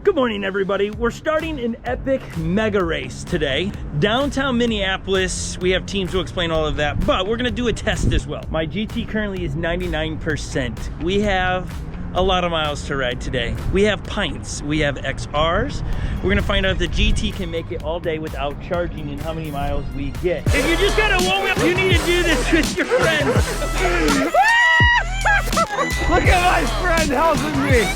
Good morning, everybody. We're starting an epic mega race today. Downtown Minneapolis, we have teams to explain all of that, but we're gonna do a test as well. My GT currently is 99%. We have a lot of miles to ride today. We have pints, we have XRs. We're gonna find out if the GT can make it all day without charging and how many miles we get. If you just got a Onewheel, you need to do this with your friends. Look at my friend helping me.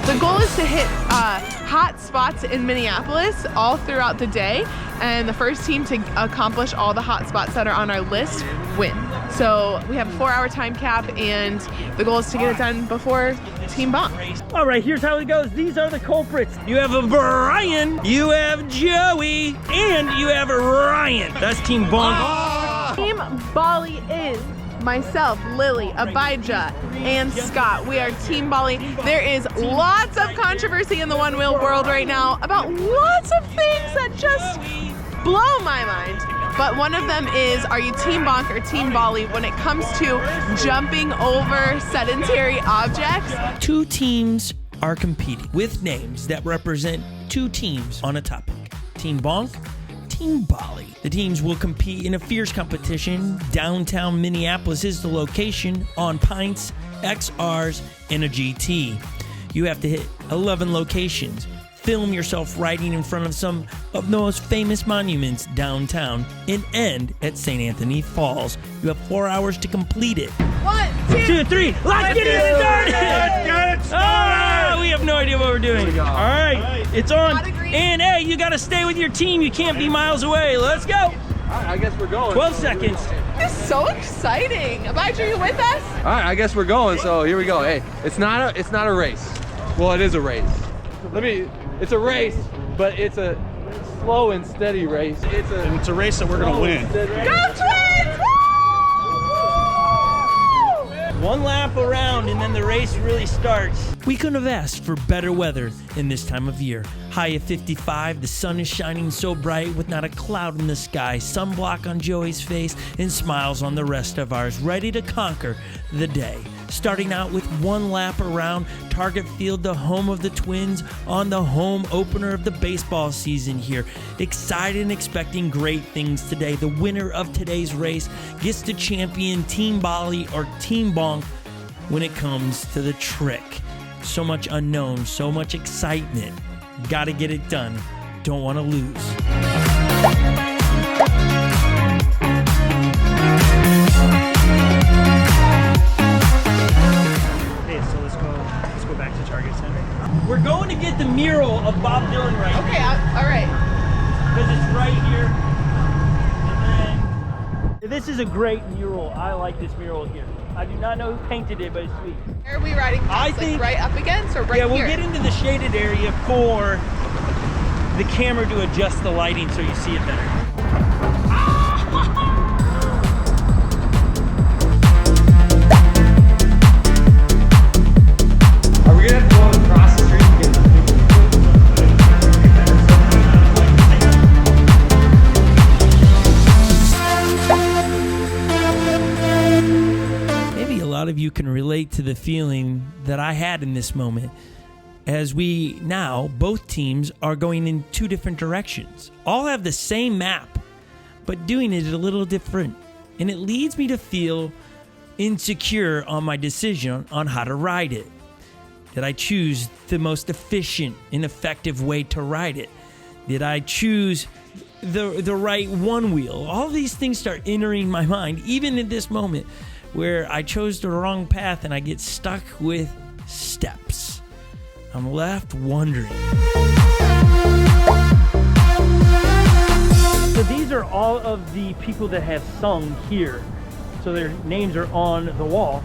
The goal is to hit hot spots in Minneapolis all throughout the day, and the first team to accomplish all the hot spots that are on our list win. So we have a 4-hour time cap, and the goal is to get it done before Team Bonk. All right, here's how it goes. These are the culprits. You have a Brian, you have Joey, and you have a Ryan. That's Team Bonk. Team Bali is myself, Lily, Abijah, and Scott. We are Team Bali. There is lots of controversy in the one-wheel world right now about lots of things that just blow my mind. But one of them is, are you Team Bonk or Team Bali when it comes to jumping over sedentary objects? Two teams are competing with names that represent two teams on a topic. Team Bonk, Team Bali. The teams will compete in a fierce competition. Downtown Minneapolis is the location on pints, XRs, and a GT. You have to hit 11 locations. Film yourself riding in front of some of the most famous monuments downtown and end at St. Anthony Falls. You have 4 hours to complete it. 1, 2, 3. Let's get it started! Let's get it started! We have no idea what we're doing. All right, it's on. Not agree. And hey, you got to stay with your team. You can't be miles away. Let's go. I guess we're going. 12 seconds. This is so exciting. Abijah, you with us? All right, I guess we're going. So here we go. Hey, it's not a race. Well, it is a race. It's a race, but it's a slow and steady race. It's a race that we're gonna win. Go Twins! Woo! One lap around and then the race really starts. We couldn't have asked for better weather in this time of year. High of 55, the sun is shining so bright with not a cloud in the sky, sunblock on Joey's face, and smiles on the rest of ours, ready to conquer the day. Starting out with one lap around Target Field, the home of the Twins, on the home opener of the baseball season here. Excited and expecting great things today. The winner of today's race gets to champion Team Bali or Team Bonk when it comes to the trick. So much unknown, so much excitement. Gotta get it done. Don't want to lose. We're going to get the mural of Bob Dylan right Okay, all right. because it's right here. And then this is a great mural. I like this mural here. I do not know who painted it, but it's sweet. Where are we riding past? I think right up against or right yeah, we'll here? get into the shaded area for the camera to adjust the lighting so you see it better. Are we gonna have to go across the street to get the Maybe a lot of you can relate to the feeling that I had in this moment, as we now, both teams, are going in two different directions. All have the same map, but doing it a little different. And it leads me to feel insecure on my decision on how to ride it. Did I choose the most efficient and effective way to ride it? Did I choose the right one wheel? All these things start entering my mind, even in this moment where I chose the wrong path and I get stuck with steps. I'm left wondering. So these are all of the people that have sung here. So their names are on the wall.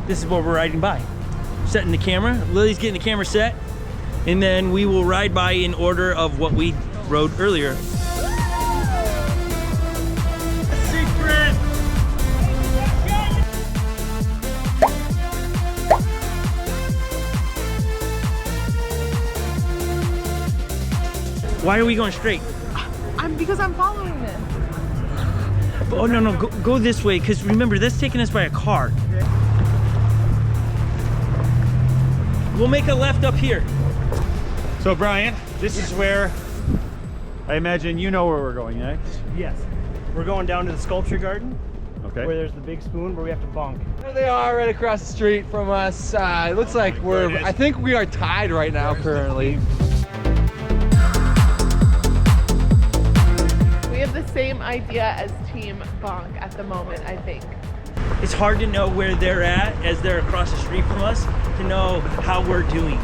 This is what we're riding by. Setting the camera. Lily's getting the camera set. And then we will ride by in order of what we rode earlier. Secret! Why are we going straight? Because I'm following this. Oh, no, go this way, because remember, that's taking us by a car. We'll make a left up here. So Brian, this is where I imagine you know where we're going next. Yes. We're going down to the sculpture garden. Okay. Where there's the big spoon where we have to bonk. There they are, right across the street from us. It looks like I think we are tied right now currently. We have the same idea as Team Bonk at the moment, I think. It's hard to know where they're at as they're across the street from us to know how we're doing.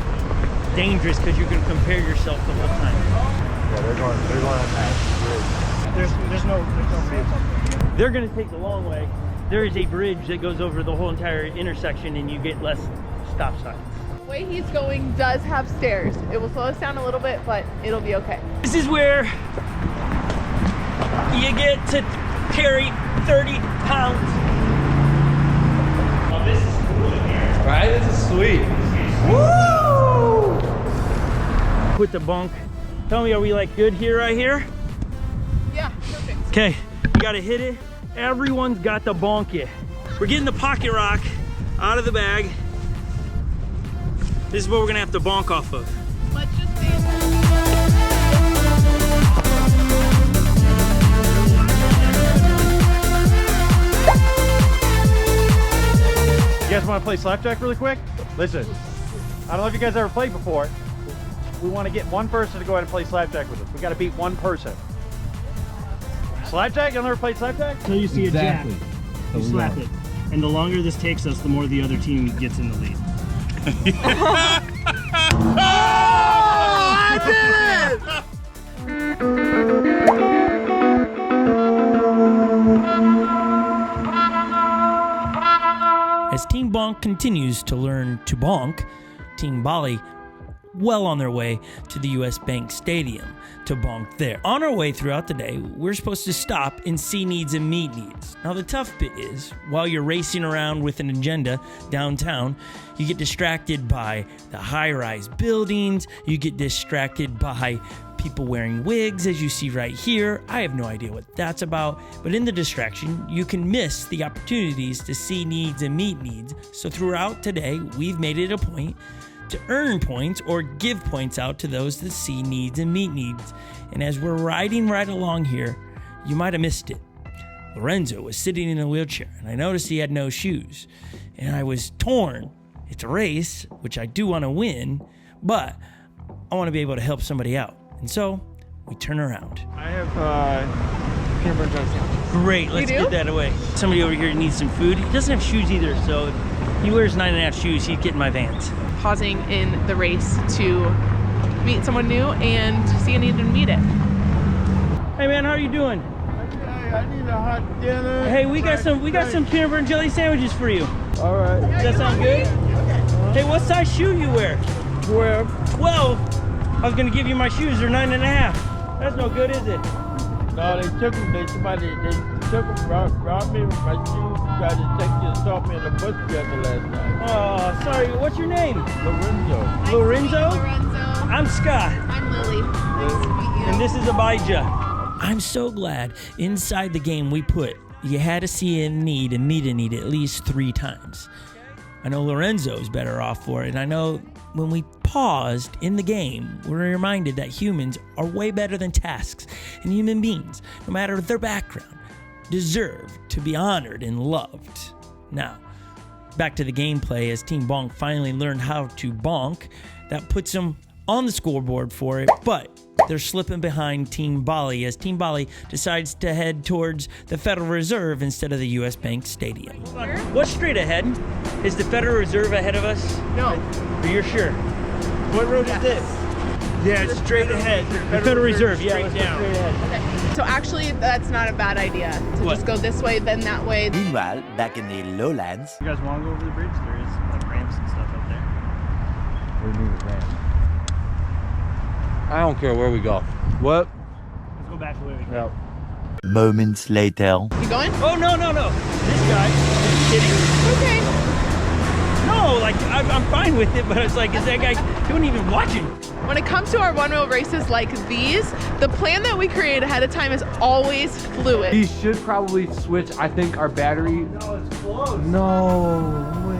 Dangerous because you can compare yourself the whole time. Yeah, they're going on that bridge. There's no bridge. They're going to take the long way. There is a bridge that goes over the whole entire intersection and you get less stop signs. The way he's going does have stairs. It will slow us down a little bit, but it'll be okay. This is where you get to carry 30 pounds. Oh, this is cool in here. Right? This is sweet. Woo! Put the bunk. Tell me, are we like good here, right here? Yeah, perfect. Okay, you gotta hit it. Everyone's got to bonk it. We're getting the pocket rock out of the bag. This is what we're gonna have to bonk off of. Let's just see. You guys want to play slapjack really quick? Listen, I don't know if you guys ever played before. We want to get one person to go ahead and play slapjack with us. We got to beat one person. Slapjack? Y'all never played slapjack? So you see a jack, you slap it. And the longer this takes us, the more the other team gets in the lead. I did it! As Team Bonk continues to learn to bonk, Team Bali well on their way to the US Bank Stadium to bonk there. On our way throughout the day, we're supposed to stop and see needs and meet needs. Now the tough bit is, while you're racing around with an agenda downtown, you get distracted by the high-rise buildings, you get distracted by people wearing wigs, as you see right here. I have no idea what that's about, but in the distraction, you can miss the opportunities to see needs and meet needs. So throughout today, we've made it a point to earn points or give points out to those that see needs and meet needs. And as we're riding right along here, you might have missed it. Lorenzo was sitting in a wheelchair, and I noticed he had no shoes. And I was torn. It's a race, which I do want to win, but I want to be able to help somebody out. And so, we turn around. I have peanut butter jelly sandwiches. Great, let's get that away. Somebody over here needs some food. He doesn't have shoes either, so if he wears 9.5 shoes, he'd get in my Vans. Pausing in the race to meet someone new and see a need and meet it. Hey man, how are you doing? Hey, I need a hot dinner. Hey, we got some peanut butter and jelly sandwiches for you. All right. Does that sound good? Hey, what size shoe you wear? 12. 12. I was gonna give you my shoes. They're 9.5. That's no good, is it? No, they took them. They took them, brought me my shoes, tried to take you and stop me in the bus together last night. Oh, sorry. What's your name? Lorenzo. Nice Lorenzo? to meet you, Lorenzo. I'm Scott. I'm Lily. Nice to meet you. And this is Abijah. I'm so glad inside the game we put you had to see a need and meet a need at least 3 times. I know Lorenzo's better off for it, and I know when we paused in the game, we're reminded that humans are way better than tasks, and human beings, no matter their background, deserve to be honored and loved. Now, back to the gameplay as Team Bonk finally learned how to bonk. That puts them on the scoreboard for it, but they're slipping behind Team Bali as Team Bali decides to head towards the Federal Reserve instead of the US Bank Stadium. What's straight ahead? Is the Federal Reserve ahead of us? No. Are you sure? What road is this? Yeah, it's straight ahead. The Federal Reserve, yeah, Straight let's go down. straight ahead. Okay. So actually, that's not a bad idea to What? just go this way, then that way. Meanwhile, back in the lowlands, You guys want to go over the bridge? There is like ramps and stuff up there. We need a van. I don't care where we go. What? Let's go back the way we go. No. moments later. You going? Oh, no. This guy is kidding. Okay. No, like, I'm fine with it, but it's like, is that guy doing even watching? When it comes to our one-wheel races like these, the plan that we create ahead of time is always fluid. We should probably switch, I think, our battery. No, it's close. No way.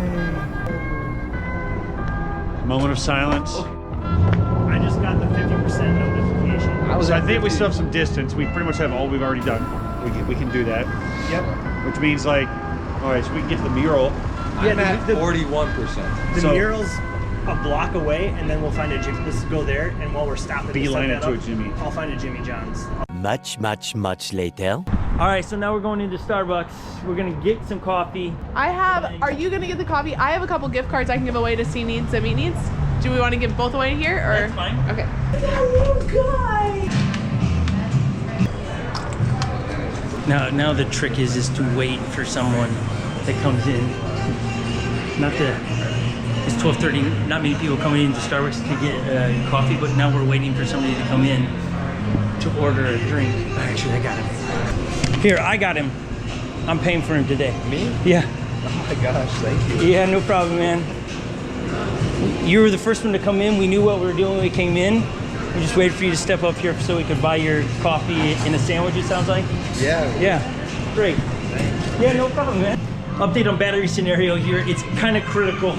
Moment of silence. I just got So I think we still have some distance. We pretty much have all we've already done. We can do that. Yep. Which means like, all right, so we can get to the mural. I'm at 41%. The mural's a block away, and then we'll find a Jimmy. Let's go there, and while we're stopping, beeline it to a Jimmy. I'll find a Jimmy John's. Much later. All right, so now we're going into Starbucks. We're gonna get some coffee. Are you gonna get the coffee? I have a couple gift cards I can give away to See Needs and Meet Needs. Do we want to give both away here, or? That's fine. Okay. That little guy. Now the trick is to wait for someone that comes in. It's 12:30. Not many people coming into Starbucks to get coffee, but now we're waiting for somebody to come in to order a drink. Actually, I got him. Here, I got him. I'm paying for him today. Me? Yeah. Oh my gosh, thank you. Yeah, no problem, man. You were the first one to come in. We knew what we were doing when we came in. We just waited for you to step up here so we could buy your coffee in a sandwich, it sounds like. Yeah. Yeah, great. Yeah, no problem, man. Update on battery scenario here. It's kind of critical.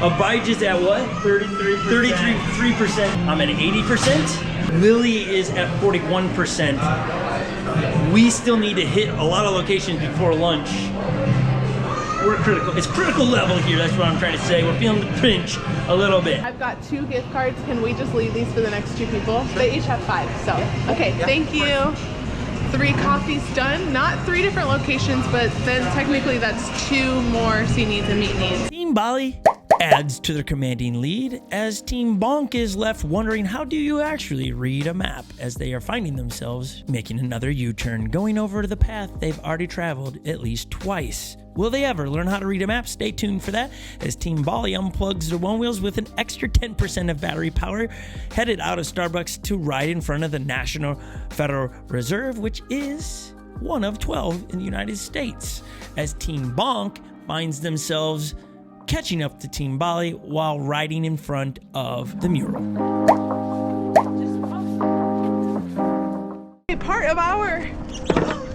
Abijah's at what? 33%. I'm at 80%. Lily is at 41%. We still need to hit a lot of locations before lunch. We're critical. It's critical level here. That's what I'm trying to say. We're feeling the pinch a little bit. I've got 2 gift cards. Can we just leave these for the next 2 people? They each have 5, so. Okay, thank you. 3 coffees done. Not 3 different locations, but then technically that's 2 more See Needs and Meet Needs. Team Bali adds to their commanding lead as Team Bonk is left wondering how do you actually read a map as they are finding themselves making another U-turn, going over the path they've already traveled at least twice. Will they ever learn how to read a map? Stay tuned for that as Team Bali unplugs their ONEWHEELs with an extra 10% of battery power, headed out of Starbucks to ride in front of the National Federal Reserve, which is one of 12 in the United States, as Team Bonk finds themselves catching up to Team Bali while riding in front of the mural. Part of our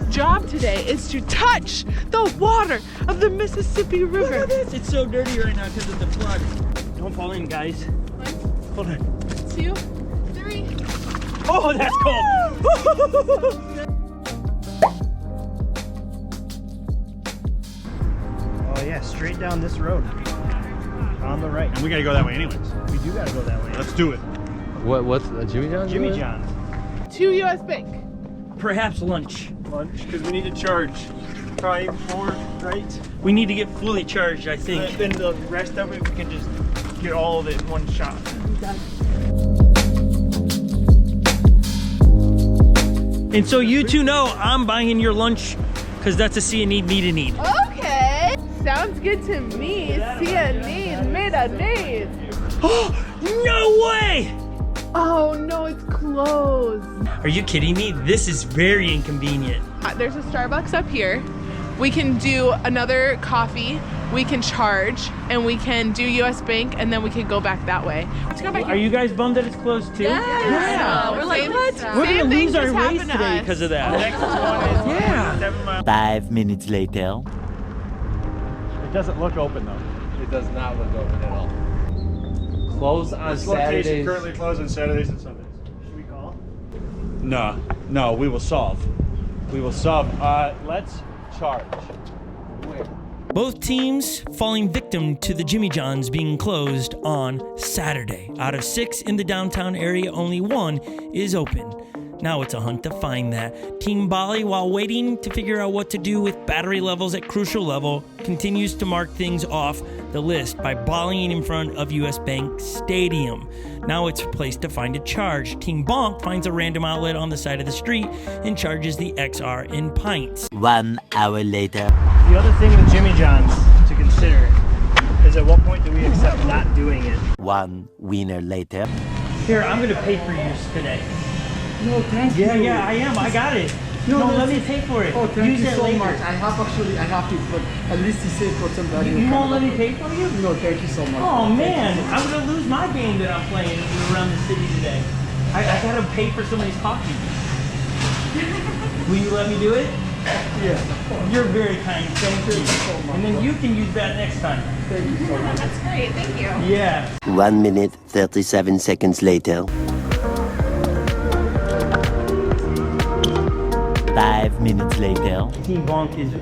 job today is to touch the water of the Mississippi River. Look at this. It's so dirty right now because of the flood. Don't fall in, guys. Hold on. 2, 3. Oh, that's cold. Oh yeah, straight down this road. On the right. And we gotta go that way anyways. We do gotta go that way. Let's do it. What's a Jimmy John's? Jimmy John's. To US Bank. Perhaps lunch. Lunch, because we need to charge. Probably 4, right? We need to get fully charged, I think. Then the rest of it, we can just get all of it in one shot. And so you two know I'm buying your lunch because that's a see a need, meet a need. Okay. Sounds good to me. See a need, meet a need. Oh, no way! Oh no, it's closed. Are you kidding me? This is very inconvenient. There's a Starbucks up here. We can do another coffee, we can charge, and we can do US Bank, and then we can go back that way. Let's go back Are you guys bummed that it's closed too? Yeah. We're like, what? We're gonna lose our race today because of that. Next one is Yeah. 7 miles. 5 minutes later. It doesn't look open though. It does not look open at all. Closed on This location Saturdays. currently closed on Saturdays and Sundays. Should we call? No, we will solve. We will solve. Let's charge. Where? Both teams falling victim to the Jimmy John's being closed on Saturday. Out of 6 in the downtown area, only 1 is open. Now it's a hunt to find that. Team Bali, while waiting to figure out what to do with battery levels at crucial level, continues to mark things off the list by volleying in front of US Bank Stadium. Now it's a place to find a charge. Team Bonk finds a random outlet on the side of the street and charges the XR and Pint. 1 hour later. The other thing with Jimmy John's to consider is at what point do we accept not doing it? 1 winner later. Here, I'm gonna pay for yours today. No, thank you. Yeah, I am. I got it. No, let me pay for it. Oh, thank Use you it so later. much. I have to, but at least you say for somebody. You won't let me pay for you? No, thank you so much. Oh man, I'm gonna lose my game that I'm playing around the city today. I gotta pay for somebody's coffee. Will you let me do it? Yeah, of course. You're very kind. Thank you. so much. And then you can use that next time. Thank you so much. That's great, thank you. Yeah. 1 minute, 37 seconds later. 5 minutes later. Team Bonk is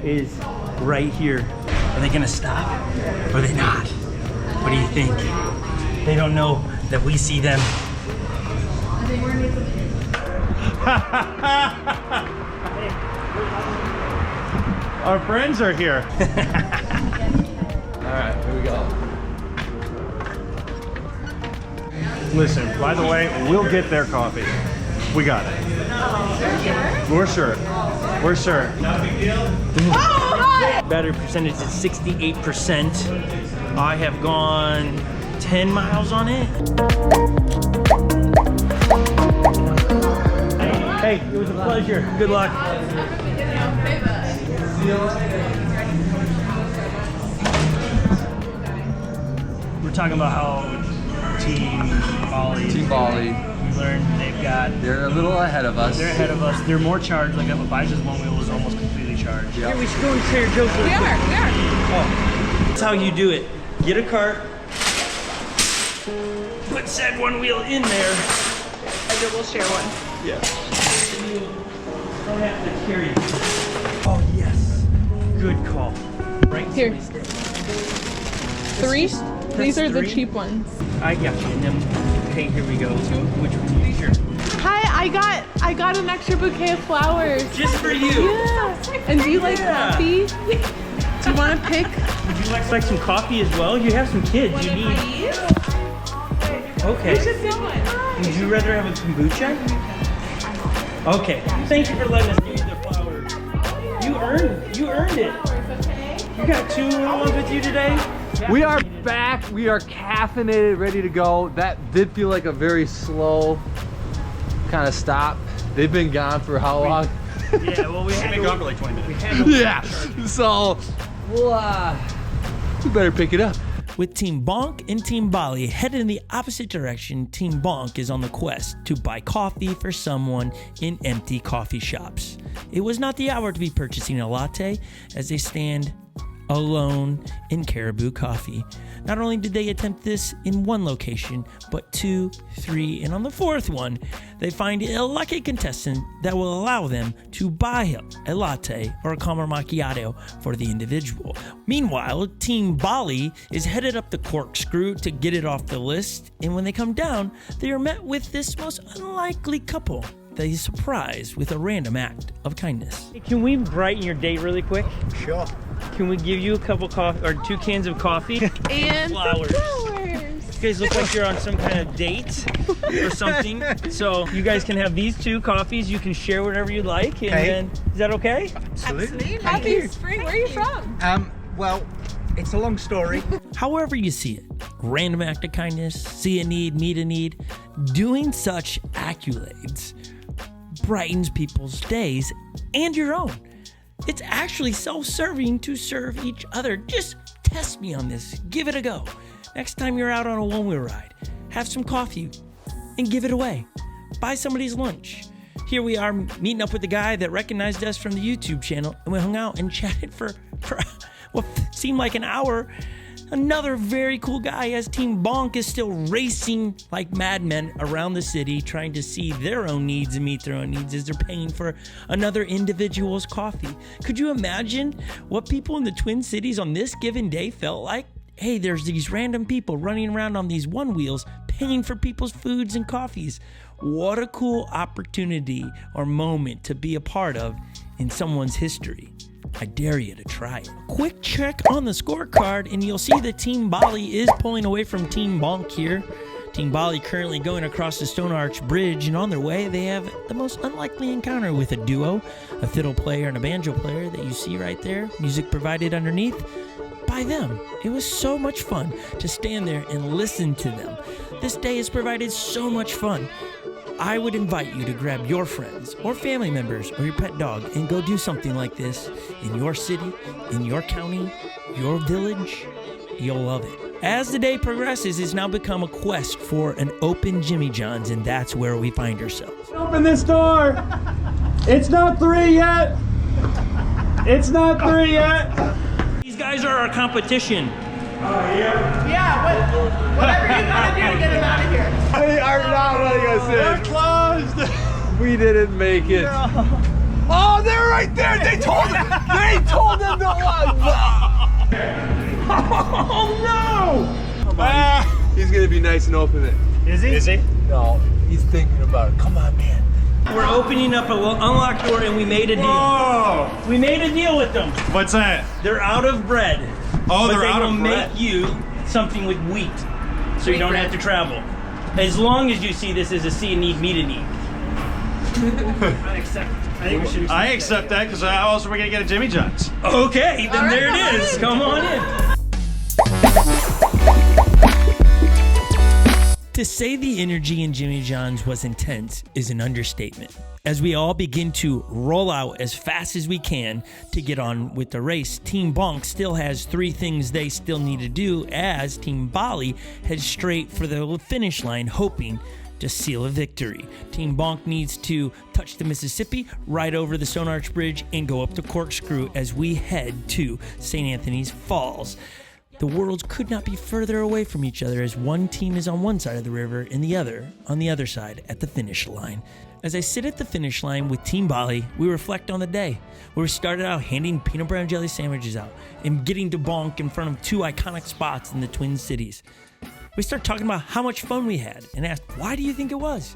right here. Are they gonna stop or are they not? What do you think? They don't know that we see them. Our friends are here. All right, here we go. Listen, by the way, we'll get their coffee. We got it. We're sure. We're sure. Battery percentage is 68%. I have gone 10 miles on it. Hey, it was a pleasure. Good luck. We're talking about how Team Bali, we learned They're a little ahead of us. they're ahead of us. They're more charged. Like Abijah's one wheel was almost completely charged. Yeah. Here, we should go and share jokes. We are. Oh, that's how you do it. Get a cart, put said one wheel in there. And then we'll share one. Yeah. Don't have to carry it. Oh yes, good call. Right Here. 3? These are the three? cheap ones. I got you. And then, okay, here we go. Which one? Sure. Hi, I got an extra bouquet of flowers. Just for you. Yeah. And do you like coffee? Do you want to pick? Would you like some coffee as well? You have some kids. You need. Okay. Would you rather have a kombucha? Okay. Thank you for letting us give you the flowers. You earned it. You got 2 little ones with you today? We are back. We are caffeinated, ready to go. That did feel like a very slow kind of stop. They've been gone for how long? Yeah, well, We've been gone for like 20 minutes. Yeah. So, well, we better pick it up. With Team Bonk and Team Bali headed in the opposite direction, Team Bonk is on the quest to buy coffee for someone in empty coffee shops. It was not the hour to be purchasing a latte as they stand alone in Caribou Coffee. Not only did they attempt this in one location, but 2, 3, and on the 4th one, they find a lucky contestant that will allow them to buy a latte or a caramel macchiato for the individual. Meanwhile, Team Bali is headed up the corkscrew to get it off the list, and when they come down, they are met with this most unlikely couple. They surprise with a random act of kindness. Can we brighten your day really quick? Sure. Can we give you a couple coffee or 2 cans of coffee? And flowers. You guys look like you're on some kind of date or something. So you guys can have these 2 coffees. You can share whatever you like. And then, is that okay? absolutely. Happy spring. Where are you from? Well, it's a long story. However you see it, random act of kindness, see a need, meet a need, doing such accolades brightens people's days and your own. It's actually self-serving to serve each other. Just test me on this. Give it a go. Next time you're out on a one-wheel ride, have some coffee and give it away. Buy somebody's lunch. Here we are meeting up with the guy that recognized us from the YouTube channel, and we hung out and chatted for what seemed like an hour. Another very cool guy as Team Bonk is still racing like madmen around the city, trying to see their own needs and meet their own needs as they're paying for another individual's coffee. Could you imagine what people in the Twin Cities on this given day felt like? Hey, there's these random people running around on these one wheels paying for people's foods and coffees. What a cool opportunity or moment to be a part of in someone's history. I dare you to try it. Quick check on the scorecard and you'll see that Team Bali is pulling away from Team Bonk here. Team Bali currently going across the Stone Arch Bridge, and on their way they have the most unlikely encounter with a duo, a fiddle player and a banjo player that you see right there, music provided underneath by them. It was so much fun to stand there and listen to them. This day has provided so much fun. I would invite you to grab your friends or family members or your pet dog and go do something like this in your city, in your county, your village. You'll love it. As the day progresses, it's now become a quest for an open Jimmy John's, and that's where we find ourselves. Open this door. It's not 3 yet. It's not 3 yet. These guys are our competition. Yeah, whatever you gotta do to get him out of here. We are not letting us in. We're closed. We didn't make it. Oh, they're right there. They told them. They told them to Oh no! He's gonna be nice and open it. Is he? Is he? No, he's thinking about it. Come on, man. We're opening up an unlocked door and we made a deal. Oh! We made a deal with them. What's that? They're out of bread. Oh, but they're out of will bread. make you something with wheat, so you don't have to travel. As long as you see this as a see and need, me to need. I accept. I accept that because how else are we gonna get a Jimmy John's? Okay, then All right, there come it on is. in. Come on in. To say the energy in Jimmy John's was intense is an understatement. As we all begin to roll out as fast as we can to get on with the race, Team Bonk still has 3 things they still need to do as Team Bali heads straight for the finish line, hoping to seal a victory. Team Bonk needs to touch the Mississippi, ride over the Stone Arch Bridge, and go up the Corkscrew as we head to St. Anthony's Falls. The worlds could not be further away from each other as one team is on one side of the river and the other on the other side at the finish line. As I sit at the finish line with Team Bali, we reflect on the day where we started out handing peanut butter and jelly sandwiches out and getting to bonk in front of 2 iconic spots in the Twin Cities. We start talking about how much fun we had and asked, why do you think it was?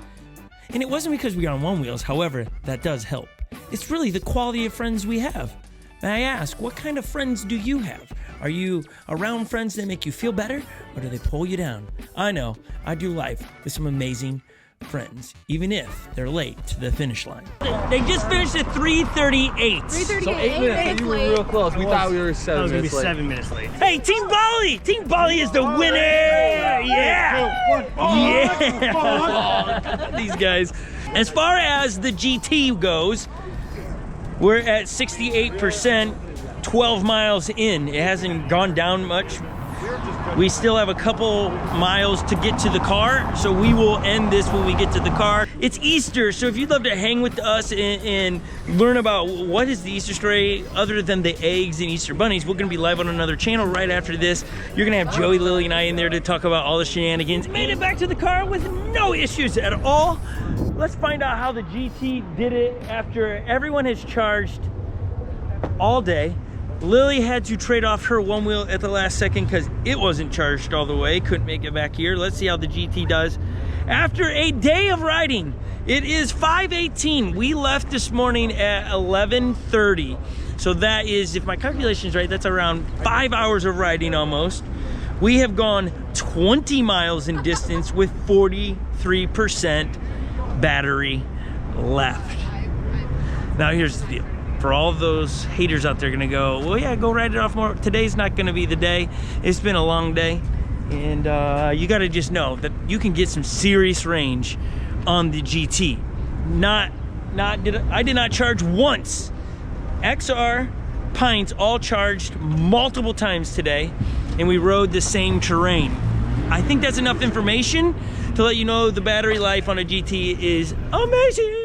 And it wasn't because we are on ONEWHEELs, however, that does help. It's really the quality of friends we have. And I ask, what kind of friends do you have? Are you around friends that make you feel better, or do they pull you down? I know, I do life with some amazing friends, even if they're late to the finish line. They just finished at 3:38. 3:38. So 8 minutes. You were real close. We thought we were 7 That was gonna be minutes late. 7 minutes late. Hey, Team Bali! Team Bali is the winner! Yeah! Yeah! These guys. As far as the GT goes, we're at 68%, 12 miles in. It hasn't gone down much. We still have a couple miles to get to the car, so we will end this when we get to the car. It's Easter, so if you'd love to hang with us and learn about what is the Easter story other than the eggs and Easter bunnies, we're gonna be live on another channel right after this. You're gonna have Joey, Lily, and I in there to talk about all the shenanigans. Made it back to the car with no issues at all. Let's find out how the GT did it after everyone has charged all day. Lily had to trade off her one wheel at the last second because it wasn't charged all the way. Couldn't make it back here. Let's see how the GT does. After a day of riding, it is 5:18. We left this morning at 11:30. So that is, if my calculation is right, that's around 5 hours of riding almost. We have gone 20 miles in distance with 43% battery left. Now here's the deal. For all of those haters out there gonna go, well, yeah, go ride it off more. Today's not gonna be the day. It's been a long day. And you gotta just know that you can get some serious range on the GT. I did not charge once. XR, Pints all charged multiple times today, and we rode the same terrain. I think that's enough information to let you know the battery life on a GT is amazing.